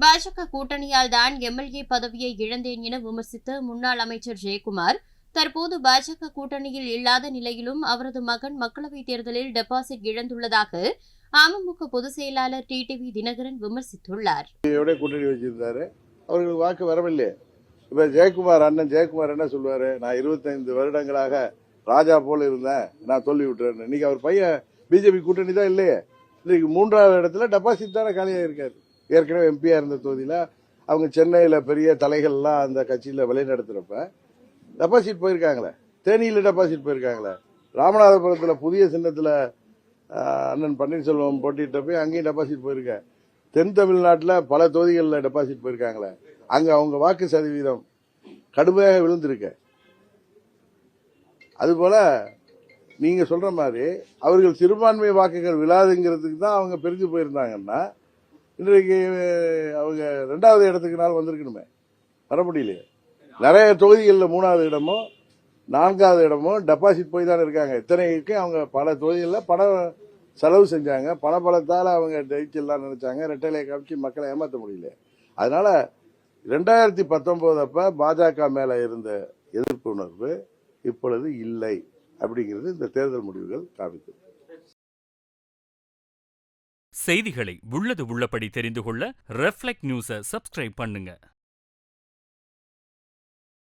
பாஜக கூட்டணியால் தான் எம்எல்ஏ பதவியை இழந்தேன் என விமர்சித்த முன்னாள் அமைச்சர் ஜெயக்குமார் தற்போது பாஜக கூட்டணியில் இல்லாத நிலையிலும் அவரது மகன் மக்களவைத் தேர்தலில் டெபாசிட் இழந்துள்ளதாக அமமுக பொதுச் செயலாளர் டிடிவி தினகரன் விமர்சித்துள்ளார். கூட்டணி வச்சிருந்தாரு, அவர்களுக்கு வாக்கு வரவில்லை. இப்ப ஜெயக்குமார் அண்ணன் ஜெயக்குமார் என்ன சொல்லுவாரு, நான் 25 வருடங்களாக ராஜா போல இருந்தேன், நான் சொல்லி விட்டுறேன். இன்னைக்கு அவர் பையன் பிஜேபி கூட்டணி தான் இல்லையே, இன்னைக்கு 3வது இடத்துல டெபாசிட் தானே காலியாக இருக்காரு. ஏற்கனவே எம்பியா இருந்த தொகுதியில அவங்க சென்னையில பெரிய தலைகள்லாம் அந்த கட்சியில வழிநடத்துறப்ப டெபாசிட் போயிருக்காங்களே, தேனியில டெபாசிட் போயிருக்காங்களே, ராமநாதபுரத்துல புதிய சின்னத்துல அண்ணன் பன்னீர்செல்வம் போட்டிட்ட போய் அங்கேயும் டெபாசிட் போயிருக்க. தென் தமிழ்நாட்டில் பல தொகுதிகளில் டெபாசிட் போயிருக்காங்களே, அங்க அவங்க வாக்கு சதவீதம் கடுமையாக விழுந்திருக்க. அதுபோல நீங்க சொல்ற மாதிரி அவர்கள் சிறுபான்மை வாக்குகள் விழாதுங்கிறதுக்கு தான் அவங்க பிரிஞ்சு போயிருந்தாங்கன்னா இன்றைக்கு அவங்க 2வது இடத்துக்குனால வந்திருக்கணுமே, வர முடியலையே. நிறைய தொகுதிகளில் 3வது இடமோ 4வது இடமோ டெபாசிட் போய் தானே இருக்காங்க. இத்தனைக்கு அவங்க பல தொகுதிகளில் பணம் செலவு செஞ்சாங்க, பணபலத்தால் அவங்க ஜெயிச்சிடலாம் நினைச்சாங்க. ரெட்டையிலை காமிச்சு மக்களை ஏமாற்ற முடியல. அதனால 2019 அப்ப பாஜக மேல இருந்த எதிர்ப்பு உணர்வு இப்பொழுது இல்லை அப்படிங்கிறது இந்த தேர்தல் முடிவுகள் காமிக்கும். செய்திகளை உள்ளது உள்ளபடி தெரிந்து கொள்ள ரெஃப்ளெக்ட் நியூஸை சப்ஸ்கிரைப் பண்ணுங்க.